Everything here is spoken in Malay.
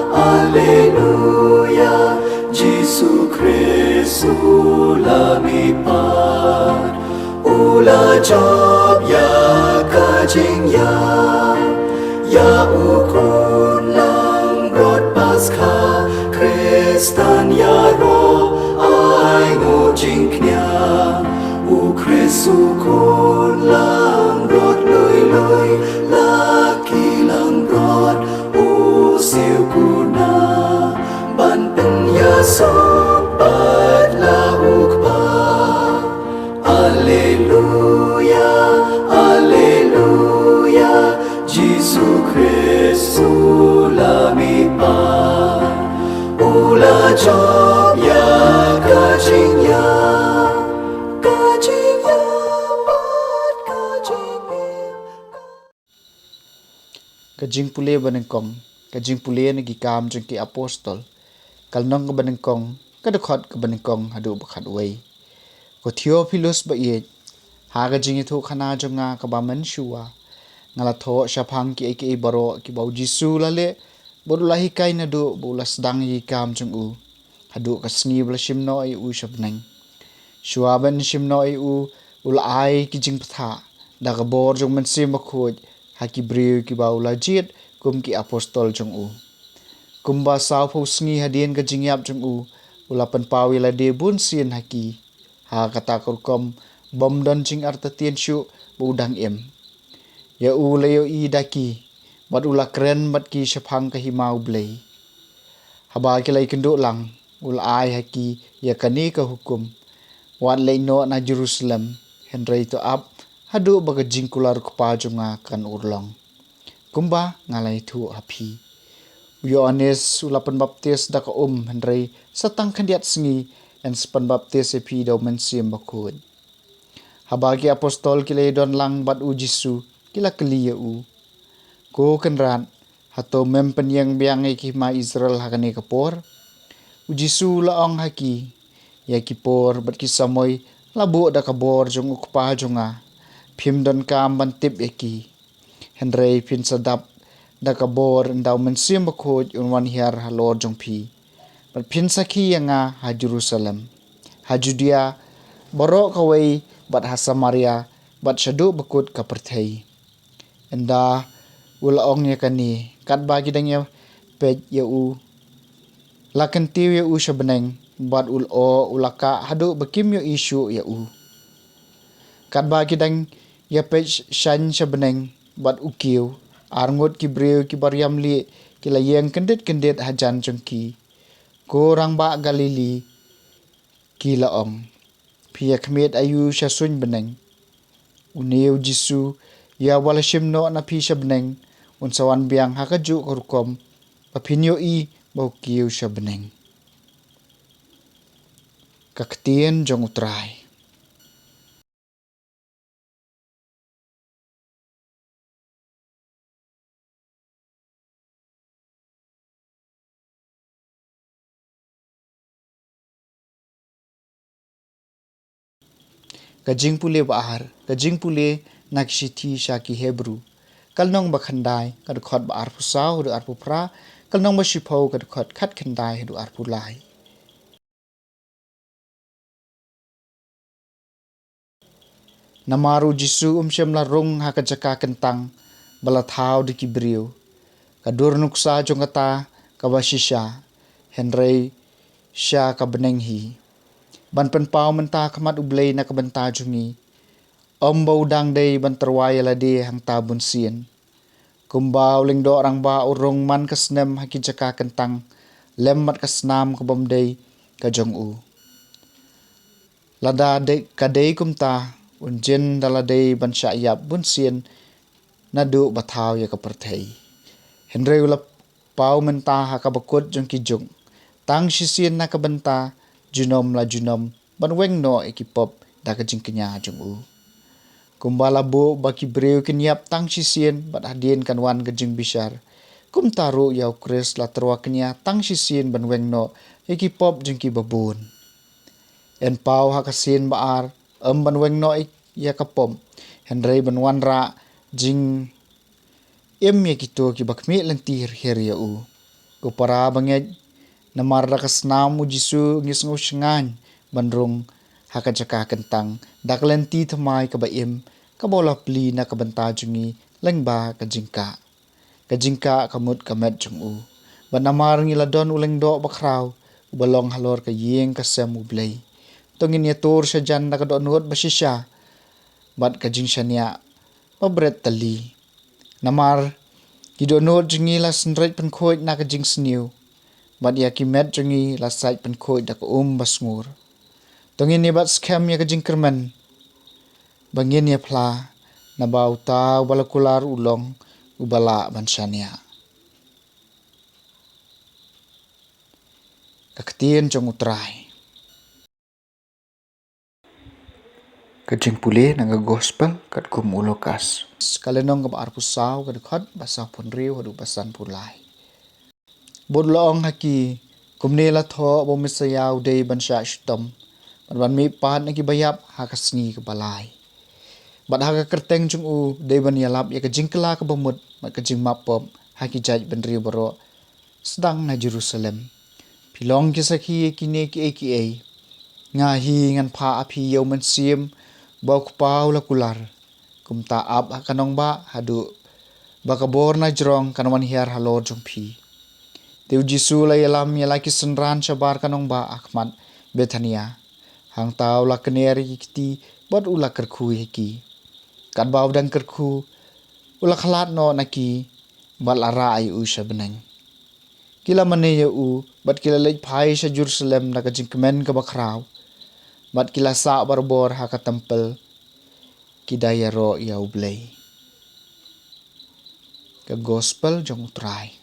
Alleluia, Jesu Christu lumipad. Ula job ya kajing ya ukun lang rot Paskah Kristan ya ro ai ngo jing knya u Kristu kun lang rot lui laki lang rot u siu kuna ban pen ya sobat la ukpa. Alleluia, Alleluia, Jesu Christu lumipad. Ula job ya kajing ya pat kajing Kajing pule banengkong, kajing pule nagi kam jengki apostol, kalnong ke banengkong, kadekot ke banengkong hadu bakat wei. Ko Theophilus ba iet, ha kajing itu khana jonga ke bamen shua, ngalatho syapang ki eke baro ki bau jisu lale, bodulahi kai nadu bula sedang yi kam jeng u, hadu kasngi bala shimno ai u syabneng. Shua ban shimno ai u, ula ai ki jing patha, da ka bor jong mensim bakhoj, haki briu ki bau lajit kum ki apostol jong u. Kumba sao pau sngi hadien ka jingyap jong u, ulapan pawi la de bun sien haki. Ha kata kurkom bom don jing arta tien syu budang em. Ya u leo i daki, bat ula keren bat ki syapang ka himau blei. Haba ki lai kenduk lang, ula ai haki ya kani ka hukum. Wat lai no na Jerusalem, henrei to ap, hadu baga jingkular kupa junga kan urlong. Kumba ngalai tu api. Yohanes ulapan baptis da ka henrei satang kandiat sengi en sepan baptis epi da mensim bakut. Habagi apostol kila don lang bat u Jisu kila kelia u. Ko kenrat hato mempen yang biang ki ma Israel hakane kapor. U Jisu laong haki ya kipor bat kisamoy labu da kabor jong ukpa jonga. Pim don kam bantip eki. Henrei pin sadap da kabor ndau mensim bakut unwan hiar halor jong pi. Bat pin saki yanga ha Jerusalem. Ha Judea borok kawai bat ha Samaria bat syadu bakut ka perthai. Enda ulaong ya kani kat bagi dang ya pej ya u lakan tiu ya u syabeneng bat ulaka hadu bakim ya isu ya u. Kat bagi dang ya pej shan syabeneng bat ukiu arngut ki breu ki bariam li ki layeng kendet hajan jengki. Korang ba Galili ki laong. Pia kmet ayu syasun beneng. Uneu Jisu ya wala shimno na pi syabeneng unsawan biang hakaju kurkom papinyo i bau kiu syabeneng. Kaketien jong utrai. Kajing pule baar, kajing pule nakshiti syaki Hebrew. Kalnong bakhandai kadukot ba arpu sau du arpu pra, kalnong ba shipau kadukot kat khandai du arpu lai. Namaru Jisu syam larung hakajaka kentang balathau di kibriu. Kadur nuksa jongkata kabasisha, Henrei sya kabenenghi. Ban penpau mentah kamat ublei na kabenta jungi. Bau dang day ban terwaya lade hang tabun sien. Kumbau ling do orang ba urung man kasnem haki jaka kentang. Lemmat kasnam kabam day kajong u. Lada day kadai kumta unjen daladai ban syayap bun sien nadu bathau ya kaperthai. Henrei ulap pau mentah hakabakut jong kijung. Tang sisien na kabenta junom la junom ban weng no ekipop da kajing kenya jong u. Kumbala bu baki breu kenyap tang sisien bat hadien kanwan kajing bishar. Kum taru yau kres la terwa kenya tang sisien ban weng no ekipop jong ki babun. En pau hakasin baar ban weng no ya kapom. Henrei ban wan ra jing ya kito ki bakmi lenti her ya u. Ko para banget namar rakas namu jisu ngis ngusngan bandrung haka jaka kentang dak lenti thamai ka baim ka bola pli na ka banta jungi lengba ka jingka. Ka jingka kamut kamet jung u. Ban namar ngila don uleng do bakraw balong halor ka yeng ka sem u blay. Tongin ya tor sa jan na ka do nuot basisya. Bat ka jing shania mabret tali. Namar kido nuot jungi la senreit penkoit na ka jing sniu. Bat ya kimet jungi la sait penkoit da ka basngur. Tongin ya bat skem ya ka jing kermen. Bangin ya pla na bau tau balakular ulong ubala bansyania. Kaketien jong utrai. Kajing pulih nanga gospel kat kum ulokas. Kalenong kam arpusaw kadukhat basa pun riu hadu basan pulai. Bod loong haki kumnela tho bomisayaw day bansya shitom. Ban mi pahat naki bayap hakasngi ke balai. Bat haka kerteng jung u day ban yalap ya kajing kela ke bamut mat kajing mapop haki jaj ban riu baro sedang na Jerusalem. Pilong kisaki kini ki ngahi ngan pa api yau mensim bau kupau la kular. Kum taap kanong ba hadu bakabor na jrong kanawan hiar halor jong pi. Teu jisu la yalam yalaki senran sabar kanong ba Ahmad Bethania. Hang tau la keneri kiti bot ula kerku hiki. Kat bau dan kerku ula khalat no naki bat la rai u sa beneng. Kila mane ya u bat kila lej pai sa Jerusalem na kajing kemen ka bakraw. Bat kila sa barbor haka tempel kidaya ro ya ublay. Ke gospel jong utrai.